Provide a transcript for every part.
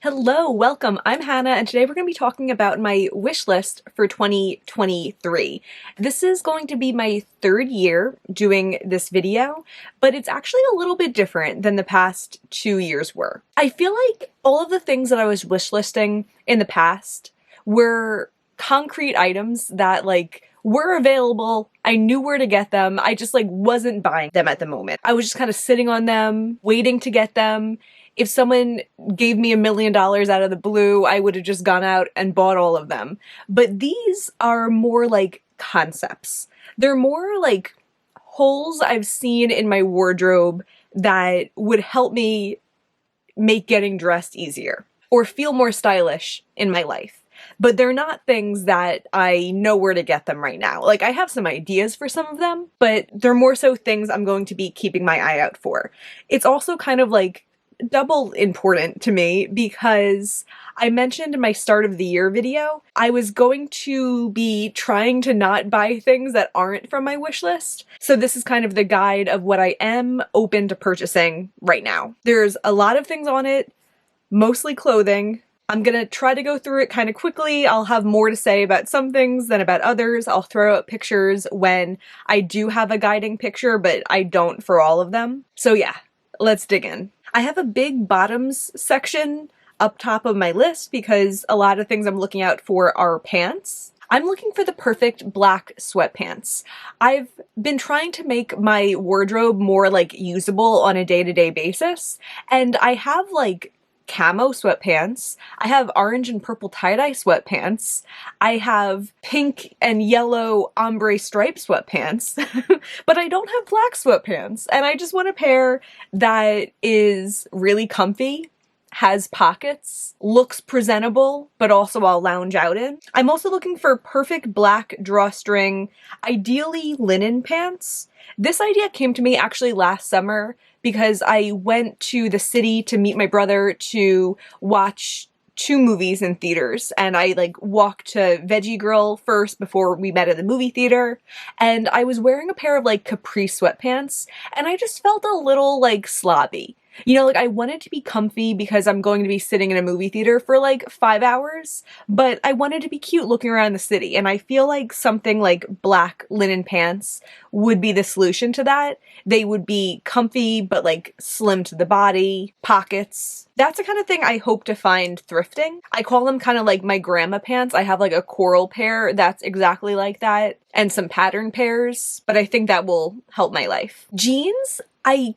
Hello, welcome. I'm Hannah, and today we're going to be talking about my wish list for 2023. This is going to be my third year doing this video, but it's actually a little bit different than the past 2 years were. I feel like all of the things that I was wish listing in the past were concrete items that were available. I knew where to get them. I just wasn't buying them at the moment. I was just kind of sitting on them, waiting to get them. If someone gave me $1 million out of the blue, I would have just gone out and bought all of them. But these are more like concepts. They're more like holes I've seen in my wardrobe that would help me make getting dressed easier or feel more stylish in my life. But they're not things that I know where to get them right now. Like, I have some ideas for some of them, but they're more so things I'm going to be keeping my eye out for. It's also kind of like double important to me because I mentioned in my start of the year video, I was going to be trying to not buy things that aren't from my wish list. So this is kind of the guide of what I am open to purchasing right now. There's a lot of things on it, mostly clothing. I'm gonna try to go through it kind of quickly. I'll have more to say about some things than about others. I'll throw out pictures when I do have a guiding picture, but I don't for all of them. So yeah, let's dig in. I have a big bottoms section up top of my list because a lot of things I'm looking out for are pants. I'm looking for the perfect black sweatpants. I've been trying to make my wardrobe more usable on a day-to-day basis, and I have camo sweatpants, I have orange and purple tie-dye sweatpants, I have pink and yellow ombre stripe sweatpants, but I don't have black sweatpants, and I just want a pair that is really comfy, has pockets, looks presentable, but also I'll lounge out in. I'm also looking for perfect black drawstring, ideally linen pants. This idea came to me actually last summer because I went to the city to meet my brother to watch 2 movies in theaters, and I walked to Veggie Grill first before we met at the movie theater, and I was wearing a pair of capri sweatpants, and I just felt a little slobby. You know, I wanted to be comfy because I'm going to be sitting in a movie theater for 5 hours, but I wanted to be cute looking around the city, and I feel like something like black linen pants would be the solution to that. They would be comfy, but slim to the body, pockets. That's the kind of thing I hope to find thrifting. I call them kind of like my grandma pants. I have a coral pair that's exactly like that, and some pattern pairs, but I think that will help my life. Jeans, I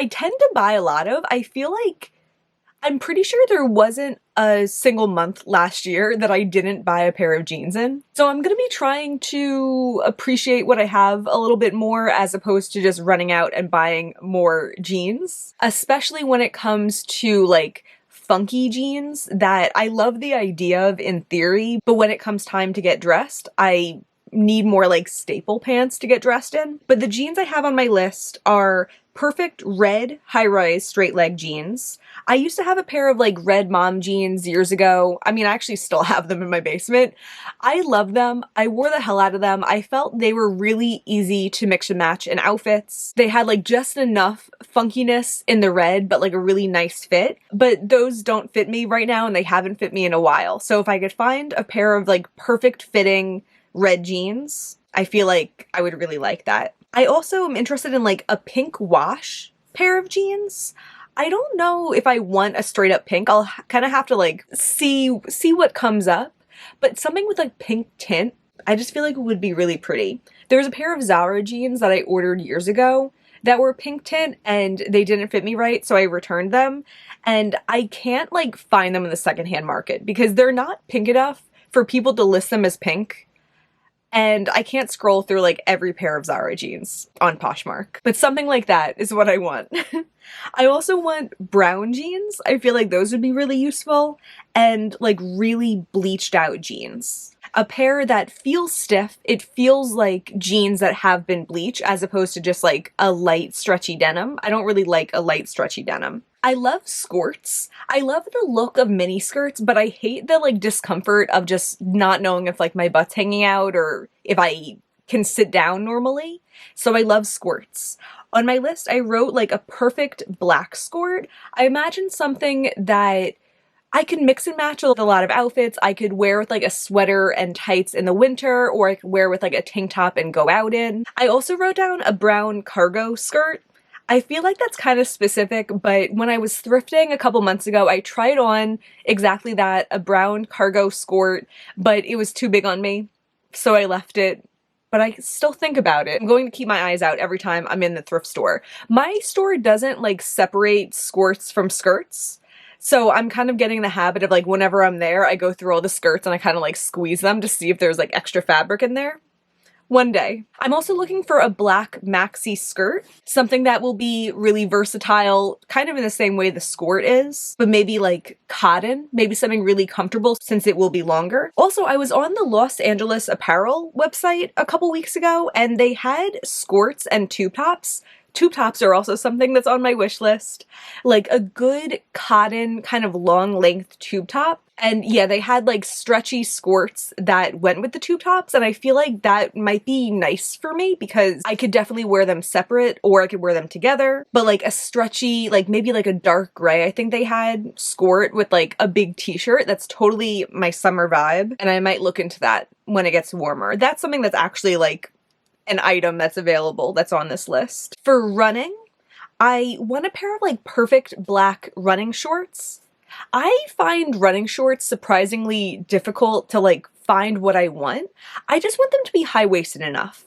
tend to buy a lot of. I feel like I'm pretty sure there wasn't a single month last year that I didn't buy a pair of jeans in. So I'm gonna be trying to appreciate what I have a little bit more as opposed to just running out and buying more jeans, especially when it comes to funky jeans that I love the idea of in theory, but when it comes time to get dressed, I need more staple pants to get dressed in. But the jeans I have on my list are perfect red high-rise straight leg jeans. I used to have a pair of red mom jeans years ago. I mean, I actually still have them in my basement. I love them. I wore the hell out of them. I felt they were really easy to mix and match in outfits. They had just enough funkiness in the red, but a really nice fit. But those don't fit me right now, and they haven't fit me in a while. So if I could find a pair of perfect fitting red jeans, I feel like I would really like that. I also am interested in a pink wash pair of jeans. I don't know if I want a straight up pink. I'll kind of have to see what comes up, but something with pink tint, I just feel like it would be really pretty. There was a pair of Zara jeans that I ordered years ago that were pink tint and they didn't fit me right, so I returned them, and I can't find them in the secondhand market because they're not pink enough for people to list them as pink. And I can't scroll through every pair of Zara jeans on Poshmark. But something like that is what I want. I also want brown jeans. I feel like those would be really useful. And really bleached out jeans. A pair that feels stiff. It feels like jeans that have been bleached as opposed to just a light stretchy denim. I don't really like a light stretchy denim. I love skirts. I love the look of mini skirts, but I hate the discomfort of just not knowing if my butt's hanging out or if I can sit down normally. So I love skirts. On my list, I wrote a perfect black skirt. I imagine something that I could mix and match with a lot of outfits. I could wear with like a sweater and tights in the winter, or I could wear with like a tank top and go out in. I also wrote down a brown cargo skirt. I feel like that's kind of specific, but when I was thrifting a couple months ago, I tried on exactly that, a brown cargo skirt, but it was too big on me, so I left it. But I still think about it. I'm going to keep my eyes out every time I'm in the thrift store. My store doesn't like separate skirts from skirts. So I'm kind of getting the habit of like whenever I'm there, I go through all the skirts and I kind of like squeeze them to see if there's like extra fabric in there. One day. I'm also looking for a black maxi skirt, something that will be really versatile, kind of in the same way the skirt is, but maybe like cotton, maybe something really comfortable since it will be longer. Also, I was on the Los Angeles apparel website a couple weeks ago and they had skirts and tube tops. Tube tops are also something that's on my wish list. Like a good cotton kind of long length tube top. And yeah, they had like stretchy skirts that went with the tube tops, and I feel like that might be nice for me because I could definitely wear them separate or I could wear them together. But like a stretchy, like maybe like a dark gray, I think they had skirt with like a big t-shirt, that's totally my summer vibe, and I might look into that when it gets warmer. That's something that's actually like an item that's available that's on this list. For running, I want a pair of like perfect black running shorts. I find running shorts surprisingly difficult to like find what I want. I just want them to be high-waisted enough.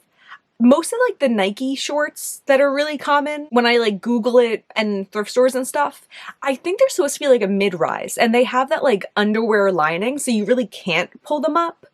Most of like the Nike shorts that are really common when I like Google it and thrift stores and stuff, I think they're supposed to be like a mid-rise and they have that like underwear lining so you really can't pull them up.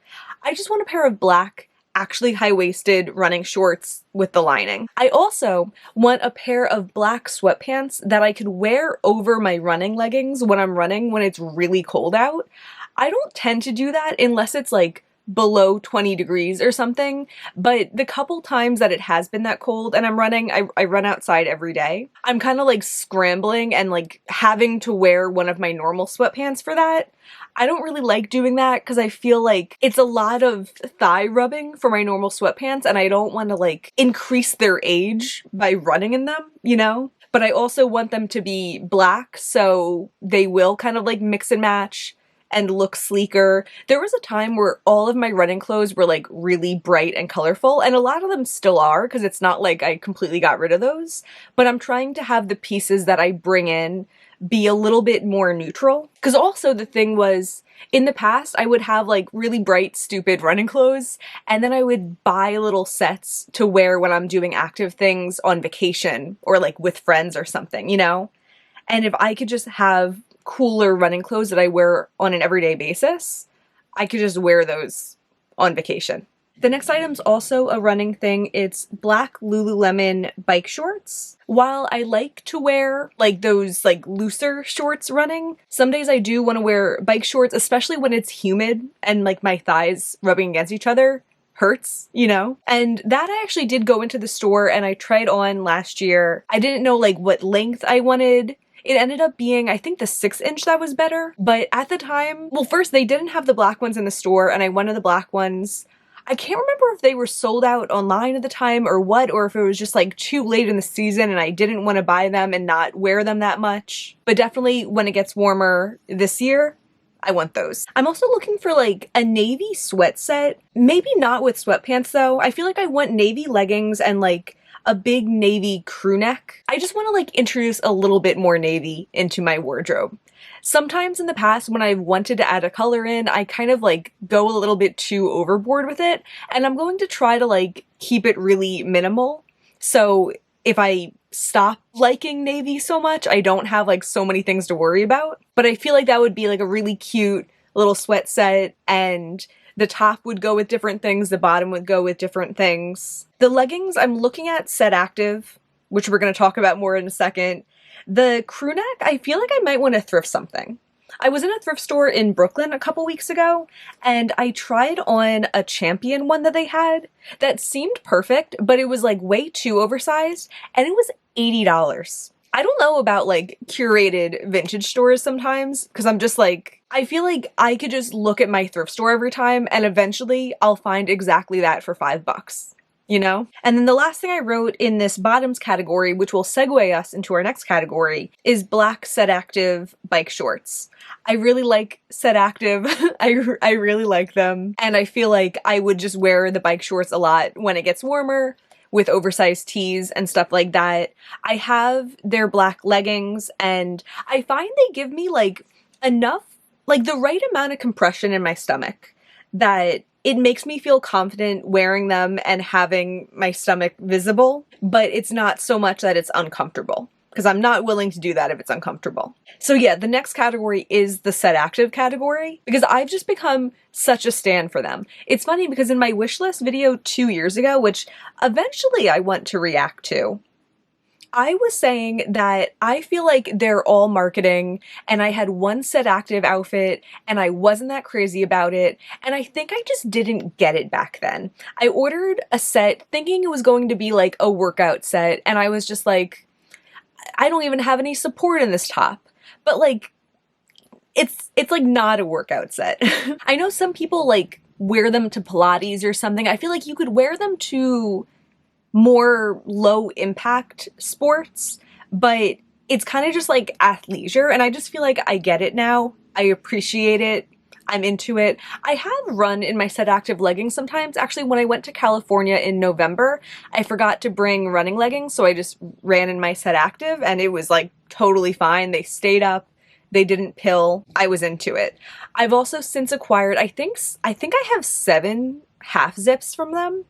I just want a pair of black, actually high-waisted running shorts with the lining. I also want a pair of black sweatpants that I could wear over my running leggings when I'm running when it's really cold out. I don't tend to do that unless it's like below 20 degrees or something, but the couple times that it has been that cold and I'm running, I run outside every day, I'm kind of like scrambling and like having to wear one of my normal sweatpants for that. I don't really like doing that because I feel like it's a lot of thigh rubbing for my normal sweatpants and I don't want to like increase their age by running in them, you know? But I also want them to be black so they will kind of like mix and match and look sleeker. There was a time where all of my running clothes were like really bright and colorful, and a lot of them still are because it's not like I completely got rid of those, but I'm trying to have the pieces that I bring in be a little bit more neutral. Because also the thing was, in the past, I would have like really bright, stupid running clothes, and then I would buy little sets to wear when I'm doing active things on vacation or like with friends or something, you know? And if I could just have cooler running clothes that I wear on an everyday basis, I could just wear those on vacation. The next item's also a running thing. It's black Lululemon bike shorts. While I like to wear like those like looser shorts running, some days I do want to wear bike shorts, especially when it's humid and like my thighs rubbing against each other hurts, you know? And that I actually did go into the store and I tried on last year. I didn't know like what length I wanted. It ended up being, I think, the 6-inch that was better. But at the time, well, first, they didn't have the black ones in the store, and I wanted the black ones. I can't remember if they were sold out online at the time or what, or if it was just like too late in the season and I didn't want to buy them and not wear them that much. But definitely when it gets warmer this year, I want those. I'm also looking for like a navy sweat set. Maybe not with sweatpants though. I feel like I want navy leggings and like a big navy crew neck. I just want to like introduce a little bit more navy into my wardrobe. Sometimes in the past when I've wanted to add a color in, I kind of like go a little bit too overboard with it, and I'm going to try to like keep it really minimal. So if I stop liking navy so much, I don't have like so many things to worry about. But I feel like that would be like a really cute little sweat set, and the top would go with different things, the bottom would go with different things. The leggings, I'm looking at Set Active, which we're going to talk about more in a second. The crew neck, I feel like I might want to thrift something. I was in a thrift store in Brooklyn a couple weeks ago, and I tried on a Champion one that they had that seemed perfect, but it was like way too oversized, and it was $80. I don't know about like curated vintage stores sometimes, because I'm just like, I feel like I could just look at my thrift store every time and eventually I'll find exactly that for $5. you know? And then the last thing I wrote in this bottoms category, which will segue us into our next category, is black Set Active bike shorts. I really like Set Active. I really like them. And I feel like I would just wear the bike shorts a lot when it gets warmer with oversized tees and stuff like that. I have their black leggings and I find they give me like enough, like the right amount of compression in my stomach that it makes me feel confident wearing them and having my stomach visible, but it's not so much that it's uncomfortable, because I'm not willing to do that if it's uncomfortable. So yeah, the next category is the Set Active category, because I've just become such a stan for them. It's funny because in my wishlist video 2 years ago, which eventually I want to react to, I was saying that I feel like they're all marketing and I had one Set Active outfit and I wasn't that crazy about it, and I think I just didn't get it back then. I ordered a set thinking it was going to be like a workout set and I was just like, I don't even have any support in this top. But like, it's like not a workout set. I know some people like wear them to Pilates or something. I feel like you could wear them to more low impact sports, but it's kind of just like athleisure, and I just feel like I get it now. I appreciate it. I'm into it. I have run in my Set Active leggings sometimes. Actually, when I went to California in November, I forgot to bring running leggings, so I just ran in my Set Active and it was like totally fine. They stayed up. They didn't pill. I was into it. I've also since acquired, I think I have 7 half zips from them.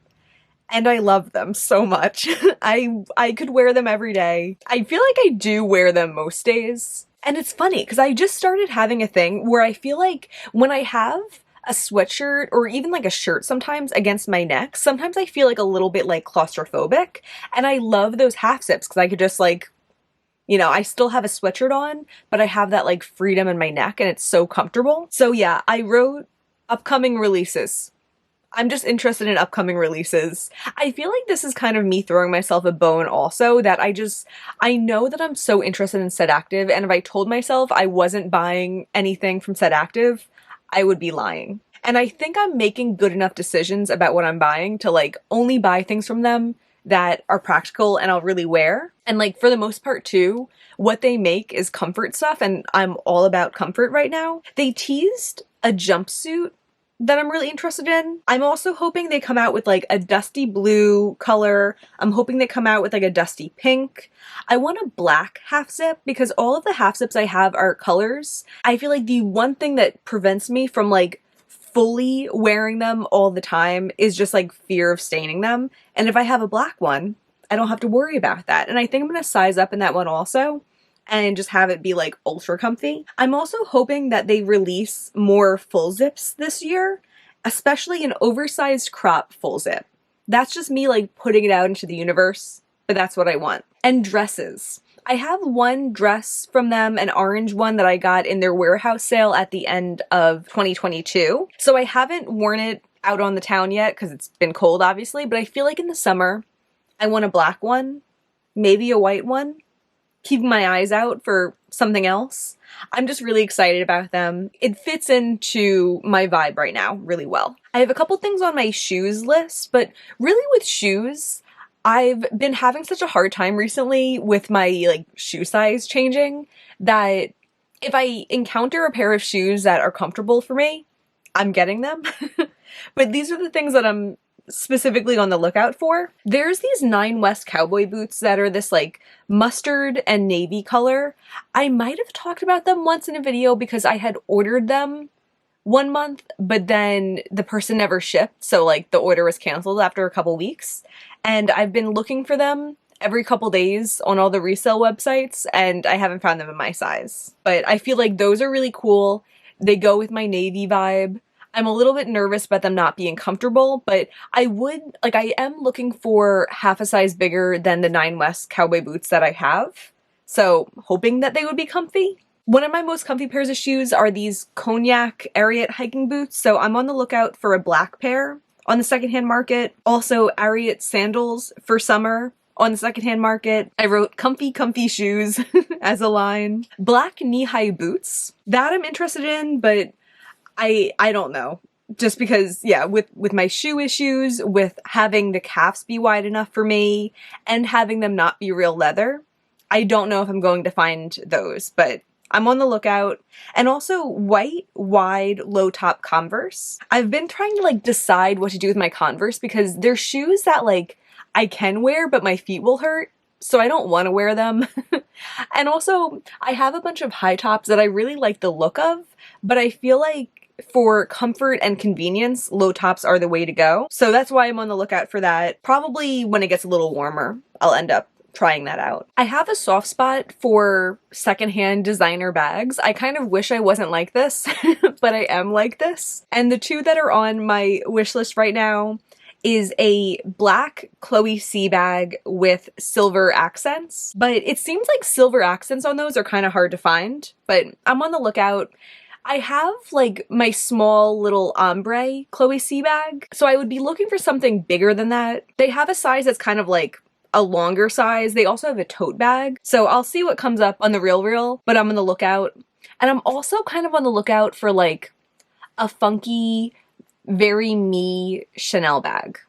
And I love them so much. I could wear them every day. I feel like I do wear them most days. And it's funny because I just started having a thing where I feel like when I have a sweatshirt or even like a shirt sometimes against my neck, sometimes I feel like a little bit like claustrophobic. And I love those half zips because I could just like, you know, I still have a sweatshirt on, but I have that like freedom in my neck and it's so comfortable. So yeah, I wrote upcoming releases. I'm just interested in upcoming releases. I feel like this is kind of me throwing myself a bone also, that I know that I'm so interested in Set Active, and if I told myself I wasn't buying anything from Set Active, I would be lying. And I think I'm making good enough decisions about what I'm buying to like only buy things from them that are practical and I'll really wear. And like for the most part too, what they make is comfort stuff, and I'm all about comfort right now. They teased a jumpsuit that I'm really interested in. I'm also hoping they come out with like a dusty blue color. I'm hoping they come out with like a dusty pink. I want a black half zip because all of the half zips I have are colors. I feel like the one thing that prevents me from like fully wearing them all the time is just like fear of staining them. And if I have a black one, I don't have to worry about that. And I think I'm gonna size up in that one also and just have it be like ultra comfy. I'm also hoping that they release more full zips this year, especially an oversized crop full zip. That's just me like putting it out into the universe, but that's what I want. And dresses. I have one dress from them, an orange one that I got in their warehouse sale at the end of 2022. So I haven't worn it out on the town yet because it's been cold obviously, but I feel like in the summer I want a black one, maybe a white one. Keeping my eyes out for something else. I'm just really excited about them. It fits into my vibe right now really well. I have a couple things on my shoes list, but really with shoes, I've been having such a hard time recently with my like shoe size changing that if I encounter a pair of shoes that are comfortable for me, I'm getting them. But these are the things that I'm specifically on the lookout for. There's these 9 West cowboy boots that are this like mustard and navy color. I might have talked about them once in a video because I had ordered them 1 month, but then the person never shipped, so like the order was canceled after a couple weeks. And I've been looking for them every couple days on all the resale websites and I haven't found them in my size. But I feel like those are really cool. They go with my navy vibe. I'm a little bit nervous about them not being comfortable, but I am looking for half a size bigger than the 9 West cowboy boots that I have. So hoping that they would be comfy. One of my most comfy pairs of shoes are these Cognac Ariat hiking boots. So I'm on the lookout for a black pair on the secondhand market. Also Ariat sandals for summer on the secondhand market. I wrote comfy shoes as a line. Black knee-high boots. That I'm interested in, but I don't know. just because, yeah, with my shoe issues, with having the calves be wide enough for me, and having them not be real leather, I don't know if I'm going to find those, but I'm on the lookout. And also white, wide, low-top Converse. I've been trying to like decide what to do with my Converse because they're shoes that like I can wear, but my feet will hurt, so I don't want to wear them. And also, I have a bunch of high tops that I really like the look of, but I feel like for comfort and convenience, low tops are the way to go. So that's why I'm on the lookout for that. Probably when it gets a little warmer, I'll end up trying that out. I have a soft spot for secondhand designer bags. I kind of wish I wasn't like this, but I am like this. And the two that are on my wish list right now is a black Chloe C bag with silver accents. But it seems like silver accents on those are kind of hard to find, but I'm on the lookout. I have like my small little ombre Chloe C bag, so I would be looking for something bigger than that. They have a size that's kind of like a longer size. They also have a tote bag, so I'll see what comes up on the real, but I'm on the lookout. And I'm also kind of on the lookout for like a funky, very me Chanel bag.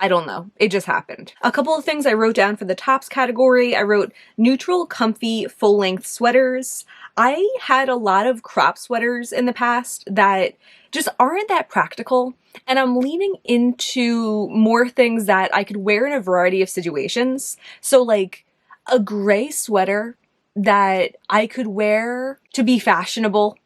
I don't know. It just happened. A couple of things I wrote down for the tops category. I wrote neutral, comfy, full-length sweaters. I had a lot of crop sweaters in the past that just aren't that practical, and I'm leaning into more things that I could wear in a variety of situations. So like a gray sweater that I could wear to be fashionable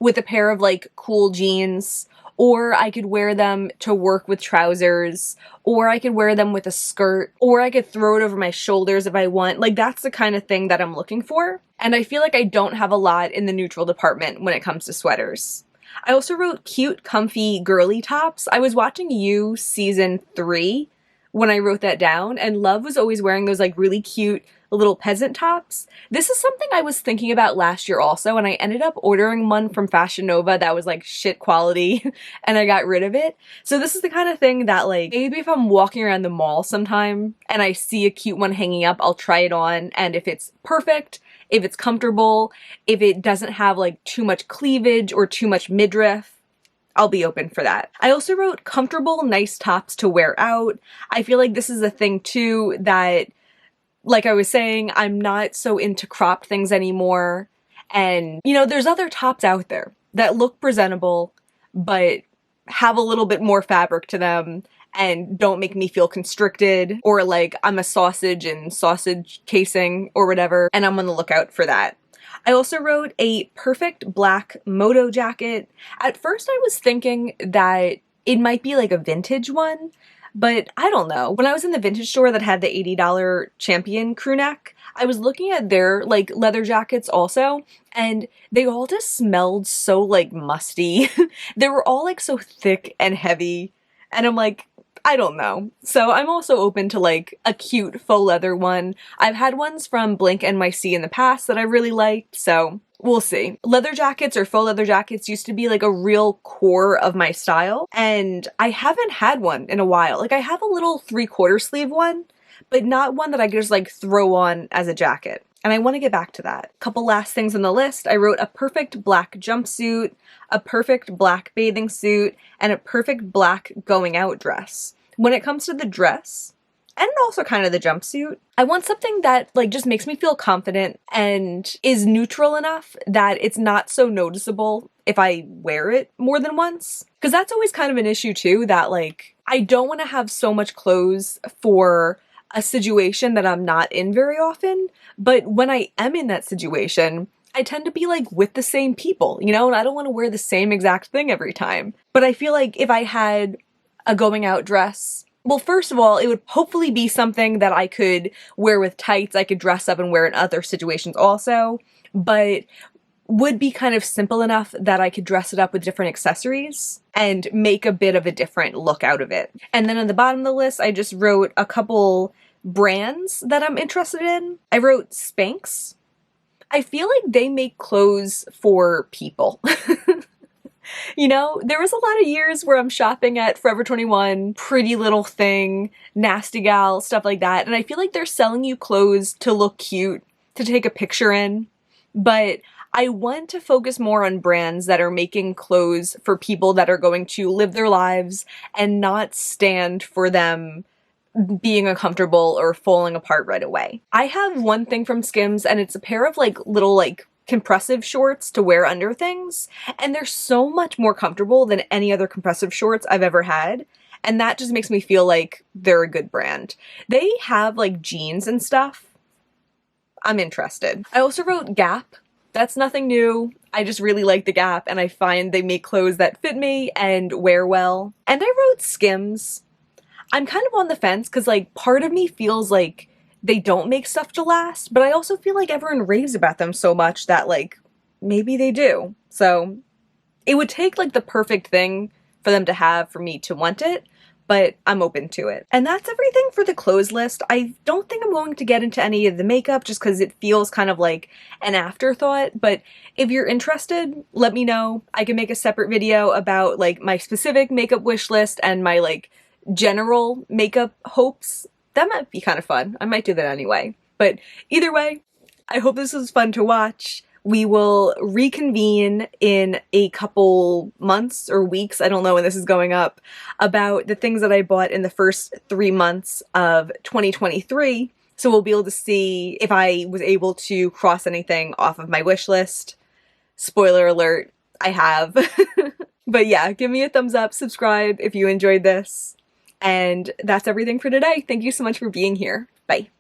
with a pair of like cool jeans, or I could wear them to work with trousers, or I could wear them with a skirt, or I could throw it over my shoulders if I want. Like, that's the kind of thing that I'm looking for. And I feel like I don't have a lot in the neutral department when it comes to sweaters. I also wrote cute, comfy, girly tops. I was watching You season 3 when I wrote that down, and Love was always wearing those like really cute little peasant tops. This is something I was thinking about last year also, and I ended up ordering one from Fashion Nova that was like shit quality and I got rid of it. So this is the kind of thing that like maybe if I'm walking around the mall sometime and I see a cute one hanging up, I'll try it on, and if it's perfect, if it's comfortable, if it doesn't have like too much cleavage or too much midriff, I'll be open for that. I also wrote comfortable, nice tops to wear out. I feel like this is a thing too that, like I was saying, I'm not so into cropped things anymore. And, you know, there's other tops out there that look presentable, but have a little bit more fabric to them and don't make me feel constricted, or like I'm a sausage in sausage casing or whatever, and I'm on the lookout for that. I also wrote a perfect black moto jacket. At first I was thinking that it might be like a vintage one, but I don't know. When I was in the vintage store that had the $80 Champion crew neck, I was looking at their like leather jackets also, and they all just smelled so like musty. They were all like so thick and heavy, and I'm like, I don't know. So I'm also open to like a cute faux leather one. I've had ones from Blink NYC in the past that I really liked, so we'll see. Leather jackets or faux leather jackets used to be like a real core of my style, and I haven't had one in a while. Like I have a little 3/4 sleeve one, but not one that I could just like throw on as a jacket. And I want to get back to that. Couple last things on the list. I wrote a perfect black jumpsuit, a perfect black bathing suit, and a perfect black going out dress. When it comes to the dress, and also kind of the jumpsuit, I want something that like just makes me feel confident and is neutral enough that it's not so noticeable if I wear it more than once. Because that's always kind of an issue too, that like I don't want to have so much clothes for a situation that I'm not in very often, but when I am in that situation, I tend to be like with the same people, you know, and I don't want to wear the same exact thing every time. But I feel like if I had a going out dress, well, first of all, it would hopefully be something that I could wear with tights, I could dress up and wear in other situations also, but would be kind of simple enough that I could dress it up with different accessories and make a bit of a different look out of it. And then at the bottom of the list, I just wrote a couple brands that I'm interested in. I wrote Spanx. I feel like they make clothes for people. You know, there was a lot of years where I'm shopping at Forever 21, Pretty Little Thing, Nasty Gal, stuff like that, and I feel like they're selling you clothes to look cute, to take a picture in, but I want to focus more on brands that are making clothes for people that are going to live their lives and not stand for them being uncomfortable or falling apart right away. I have one thing from Skims, and it's a pair of like little like compressive shorts to wear under things, and they're so much more comfortable than any other compressive shorts I've ever had, and that just makes me feel like they're a good brand. They have like jeans and stuff. I'm interested. I also wrote Gap. That's nothing new. I just really like the Gap, and I find they make clothes that fit me and wear well. And I wrote Skims. I'm kind of on the fence because, like, part of me feels like they don't make stuff to last, but I also feel like everyone raves about them so much that, like, maybe they do. So it would take, like, the perfect thing for them to have for me to want it, but I'm open to it. And that's everything for the clothes list. I don't think I'm going to get into any of the makeup just because it feels kind of like an afterthought, but if you're interested, let me know. I can make a separate video about, like, my specific makeup wish list and my, like, general makeup hopes. That might be kind of fun. I might do that anyway. But either way, I hope this was fun to watch. We will reconvene in a couple months or weeks, I don't know when this is going up, about the things that I bought in the first 3 months of 2023. So we'll be able to see if I was able to cross anything off of my wish list. Spoiler alert, I have. But yeah, give me a thumbs up, subscribe if you enjoyed this. And that's everything for today. Thank you so much for being here. Bye.